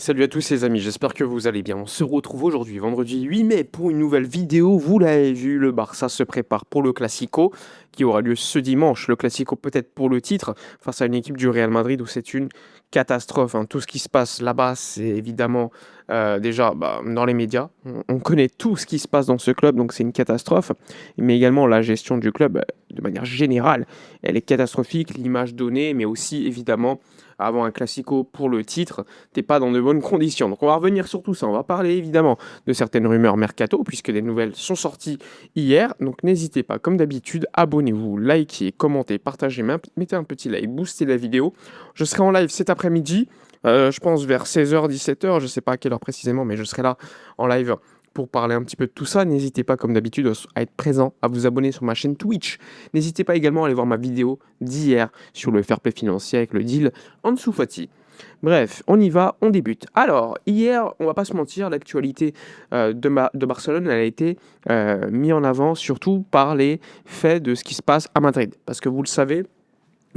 Salut à tous les amis, j'espère que vous allez bien. On se retrouve aujourd'hui, vendredi 8 mai, pour une nouvelle vidéo. Vous l'avez vu, le Barça se prépare pour le Classico, qui aura lieu ce dimanche. Le Classico peut-être pour le titre, face à une équipe du Real Madrid où c'est une catastrophe, hein. Tout ce qui se passe là-bas, c'est évidemment déjà dans les médias. On connaît tout ce qui se passe dans ce club, donc c'est une catastrophe. Mais également la gestion du club, de manière générale, elle est catastrophique. L'image donnée, mais aussi évidemment avant un Classico pour le titre, t'es pas dans de bonnes conditions. Donc on va revenir sur tout ça. On va parler évidemment de certaines rumeurs mercato, puisque des nouvelles sont sorties hier. Donc n'hésitez pas, comme d'habitude, abonnez-vous, likez, commentez, partagez, mettez un petit like, boostez la vidéo. Je serai en live cet après-midi, je pense vers 16h, 17h, je sais pas à quelle heure précisément, mais je serai là en live pour parler un petit peu de tout ça. N'hésitez pas, comme d'habitude, à être présent, à vous abonner sur ma chaîne Twitch. N'hésitez pas également à aller voir ma vidéo d'hier sur le fair play financier avec le deal Ansu Fati. Bref, on y va, on débute. Alors, hier, on va pas se mentir, l'actualité de Barcelone, elle a été mise en avant surtout par les faits de ce qui se passe à Madrid. Parce que vous le savez,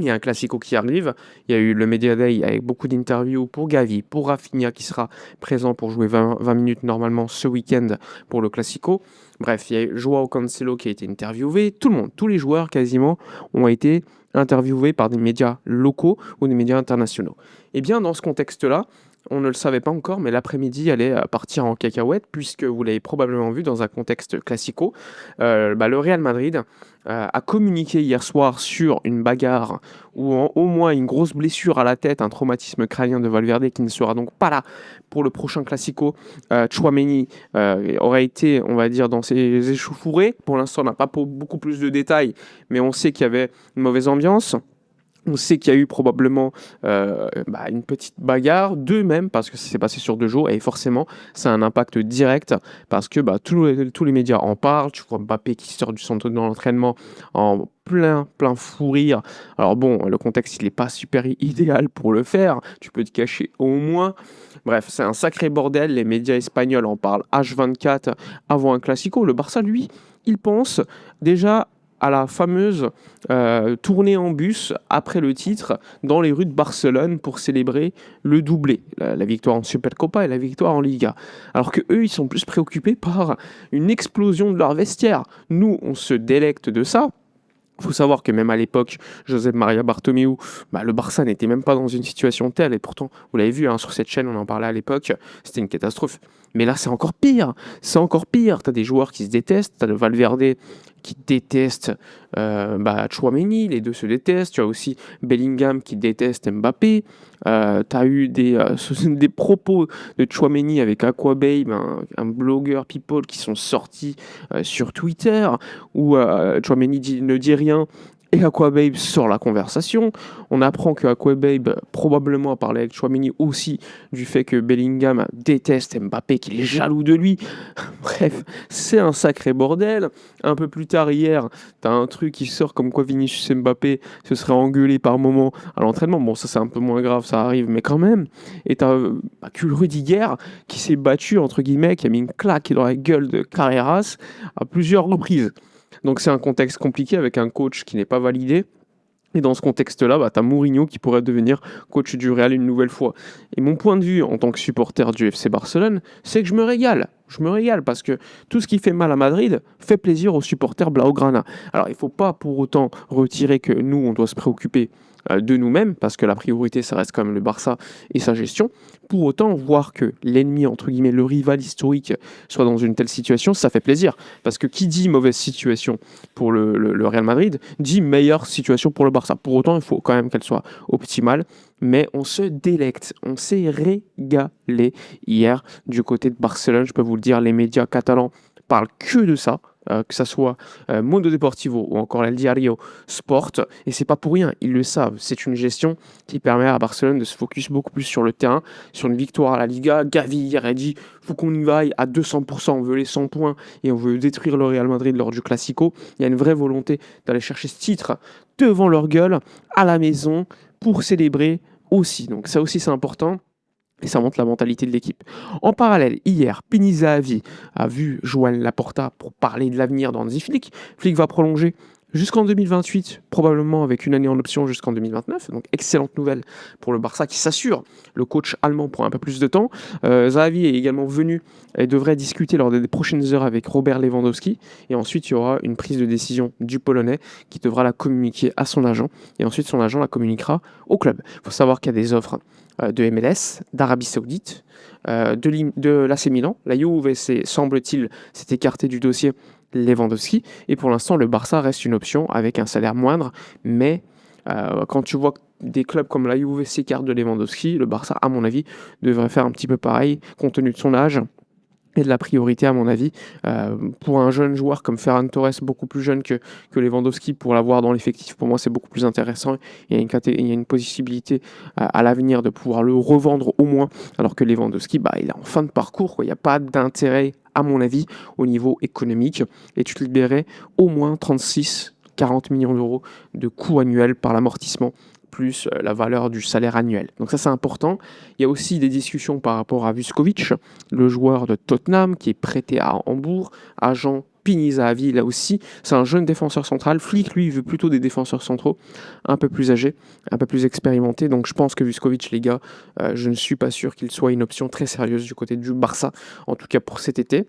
il y a un Classico qui arrive. Il y a eu le Media Day avec beaucoup d'interviews pour Gavi, pour Rafinha qui sera présent pour jouer 20 minutes normalement ce week-end pour le Classico. Bref, il y a Joao Cancelo qui a été interviewé. Tout le monde, tous les joueurs quasiment ont été interviewés par des médias locaux ou des médias internationaux. Et bien dans ce contexte-là, on ne le savait pas encore, mais l'après-midi allait partir en cacahuète, puisque vous l'avez probablement vu dans un contexte classico. Le Real Madrid a communiqué hier soir sur une bagarre ou au moins une grosse blessure à la tête, un traumatisme crânien de Valverde qui ne sera donc pas là pour le prochain classico. Tchouaméni aurait été, on va dire, dans ses échauffourées. Pour l'instant, on n'a pas beaucoup plus de détails, mais on sait qu'il y avait une mauvaise ambiance. On sait qu'il y a eu probablement une petite bagarre, deux même, parce que ça s'est passé sur 2 jours, et forcément, ça a un impact direct, parce que tous les médias en parlent. Tu vois Mbappé qui sort du centre d'entraînement en plein fou rire. Alors bon, le contexte, il n'est pas super idéal pour le faire, tu peux te cacher au moins. Bref, c'est un sacré bordel, les médias espagnols en parlent H24 avant un Classico. Le Barça, lui, il pense déjà à la fameuse tournée en bus après le titre dans les rues de Barcelone pour célébrer le doublé, la victoire en Supercopa et la victoire en Liga. Alors que eux, ils sont plus préoccupés par une explosion de leur vestiaire. Nous, on se délecte de ça. Il faut savoir que même à l'époque, Josep Maria Bartomeu, le Barça n'était même pas dans une situation telle. Et pourtant, vous l'avez vu sur cette chaîne, on en parlait à l'époque, c'était une catastrophe. Mais là, c'est encore pire. C'est encore pire. Tu as des joueurs qui se détestent. Tu as le Valverde qui déteste Tchouaméni. Les deux se détestent. Tu as aussi Bellingham qui déteste Mbappé. Tu as eu des propos de Tchouaméni avec Aquababe, un blogueur people qui sont sortis sur Twitter, où Tchouaméni ne dit rien et Aquababe sort la conversation. On apprend que Aquababe probablement a parlé avec Tchouaméni aussi du fait que Bellingham déteste Mbappé, qu'il est jaloux de lui. Bref, c'est un sacré bordel. Un peu plus tard hier, t'as un truc qui sort comme quoi Vinicius Mbappé se serait engueulé par moment à l'entraînement. Bon, ça c'est un peu moins grave, ça arrive, mais quand même. Et t'as Rudiger qui s'est battu, entre guillemets, qui a mis une claque dans la gueule de Carreras à plusieurs reprises. Donc c'est un contexte compliqué avec un coach qui n'est pas validé. Et dans ce contexte-là, tu as Mourinho qui pourrait devenir coach du Real une nouvelle fois. Et mon point de vue en tant que supporter du FC Barcelone, c'est que je me régale. Je me régale parce que tout ce qui fait mal à Madrid fait plaisir aux supporters Blaugrana. Alors il ne faut pas pour autant retirer que nous, on doit se préoccuper de nous-mêmes, parce que la priorité, ça reste quand même le Barça et sa gestion. Pour autant, voir que l'ennemi, entre guillemets, le rival historique, soit dans une telle situation, ça fait plaisir. Parce que qui dit mauvaise situation pour le Real Madrid, dit meilleure situation pour le Barça. Pour autant, il faut quand même qu'elle soit optimale. Mais on se délecte, on s'est régalé hier du côté de Barcelone. Je peux vous le dire, les médias catalans parlent que de ça. Que ça soit Mundo Deportivo ou encore El Diario Sport, et c'est pas pour rien, ils le savent. C'est une gestion qui permet à Barcelone de se focus beaucoup plus sur le terrain, sur une victoire à la Liga. Gavi hier a dit faut qu'on y vaille à 200%, on veut les 100 points et on veut détruire le Real Madrid lors du Classico. Il y a une vraie volonté d'aller chercher ce titre devant leur gueule, à la maison, pour célébrer aussi. Donc ça aussi c'est important. Et ça montre la mentalité de l'équipe. En parallèle, hier, Pini Zahavi a vu Joan Laporta pour parler de l'avenir d'Hansi Flick. Flick va prolonger jusqu'en 2028, probablement avec une année en option jusqu'en 2029. Donc excellente nouvelle pour le Barça qui s'assure le coach allemand pour un peu plus de temps. Xavi est également venu et devrait discuter lors des prochaines heures avec Robert Lewandowski. Et ensuite, il y aura une prise de décision du Polonais qui devra la communiquer à son agent. Et ensuite, son agent la communiquera au club. Il faut savoir qu'il y a des offres de MLS, d'Arabie Saoudite, de l'AC Milan. La Juve, semble-t-il, s'est écartée du dossier Lewandowski. Et pour l'instant, le Barça reste une option avec un salaire moindre. Mais quand tu vois des clubs comme la Juve s'écartent de Lewandowski, le Barça, à mon avis, devrait faire un petit peu pareil, compte tenu de son âge et de la priorité, à mon avis, pour un jeune joueur comme Ferran Torres, beaucoup plus jeune que Lewandowski, pour l'avoir dans l'effectif, pour moi, c'est beaucoup plus intéressant. Il y a une possibilité à l'avenir de pouvoir le revendre au moins, alors que Lewandowski, il est en fin de parcours, quoi. Il n'y a pas d'intérêt, à mon avis, au niveau économique, et tu te libérais au moins 36-40 millions d'euros de coûts annuels par l'amortissement plus la valeur du salaire annuel. Donc ça, c'est important. Il y a aussi des discussions par rapport à Vuskovic, le joueur de Tottenham qui est prêté à Hambourg, agent Pini Zahavi, là aussi. C'est un jeune défenseur central. Flick, lui, il veut plutôt des défenseurs centraux un peu plus âgés, un peu plus expérimentés. Donc je pense que Vuskovic, les gars, je ne suis pas sûr qu'il soit une option très sérieuse du côté du Barça, en tout cas pour cet été.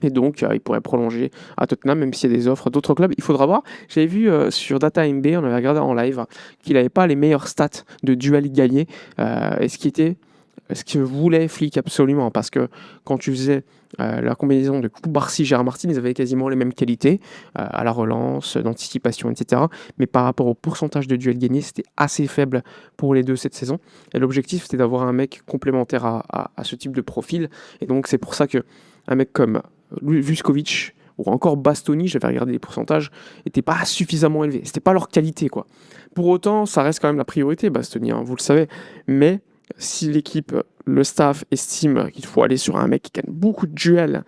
Et donc, il pourrait prolonger à Tottenham, même s'il y a des offres d'autres clubs. Il faudra voir. J'avais vu sur DataMB, on avait regardé en live, qu'il n'avait pas les meilleures stats de duel gagné. Ce que voulait Flick absolument. Parce que quand tu faisais la combinaison de Cubarsí, Gérard Martin, ils avaient quasiment les mêmes qualités à la relance, d'anticipation, etc. Mais par rapport au pourcentage de duels gagnés, c'était assez faible pour les deux cette saison. Et l'objectif, c'était d'avoir un mec complémentaire à ce type de profil. Et donc, c'est pour ça que un mec comme Vuskovic ou encore Bastoni, j'avais regardé les pourcentages, n'étaient pas suffisamment élevés. C'était pas leur qualité, quoi. Pour autant, ça reste quand même la priorité, Bastoni, hein, vous le savez. Mais si l'équipe, le staff estime qu'il faut aller sur un mec qui gagne beaucoup de duels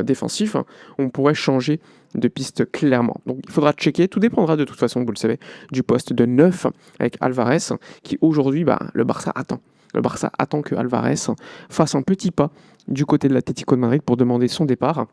défensifs, on pourrait changer de piste clairement. Donc il faudra checker, tout dépendra de toute façon, vous le savez, du poste de 9 avec Alvarez, qui aujourd'hui, le Barça attend. Le Barça attend que Alvarez fasse un petit pas du côté de l'Atlético de Madrid pour demander son départ.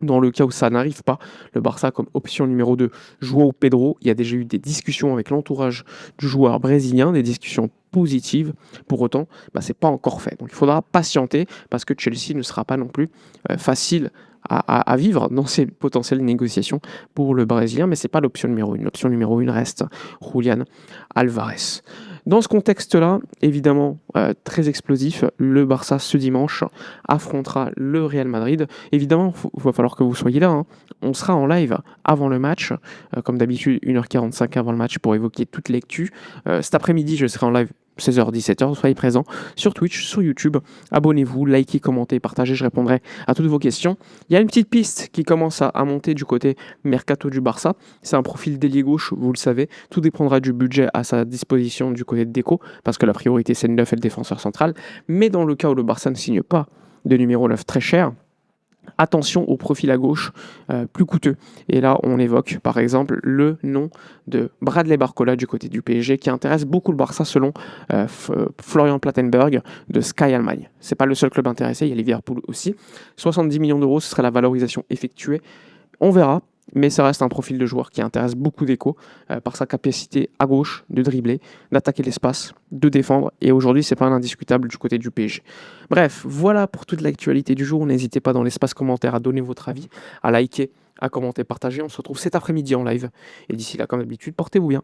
Dans le cas où ça n'arrive pas, le Barça comme option numéro 2, João Pedro, il y a déjà eu des discussions avec l'entourage du joueur brésilien, des discussions positives. Pour autant, c'est pas encore fait. Donc il faudra patienter parce que Chelsea ne sera pas non plus facile à vivre dans ses potentielles négociations pour le Brésilien, mais c'est pas l'option numéro 1. L'option numéro 1 reste Julián Alvarez. Dans ce contexte-là, évidemment très explosif, le Barça ce dimanche affrontera le Real Madrid. Évidemment, il va falloir que vous soyez là, hein. On sera en live avant le match, comme d'habitude 1h45 avant le match pour évoquer toute l'actu. Cet après-midi, je serai en live 16h, 17h, soyez présents sur Twitch, sur YouTube. Abonnez-vous, likez, commentez, partagez, je répondrai à toutes vos questions. Il y a une petite piste qui commence à monter du côté mercato du Barça. C'est un profil d'ailier gauche, vous le savez. Tout dépendra du budget à sa disposition du côté de Deco, parce que la priorité c'est le 9 et le défenseur central. Mais dans le cas où le Barça ne signe pas de numéro 9 très cher, attention au profil à gauche plus coûteux. Et là, on évoque par exemple le nom de Bradley Barcola du côté du PSG qui intéresse beaucoup le Barça selon Florian Plettenberg de Sky Allemagne. C'est pas le seul club intéressé, il y a Liverpool aussi. 70 millions d'euros, ce serait la valorisation effectuée. On verra. Mais ça reste un profil de joueur qui intéresse beaucoup d'Eco par sa capacité à gauche de dribbler, d'attaquer l'espace, de défendre. Et aujourd'hui, c'est pas un indiscutable du côté du PSG. Bref, voilà pour toute l'actualité du jour. N'hésitez pas dans l'espace commentaire à donner votre avis, à liker, à commenter, partager. On se retrouve cet après-midi en live. Et d'ici là, comme d'habitude, portez-vous bien.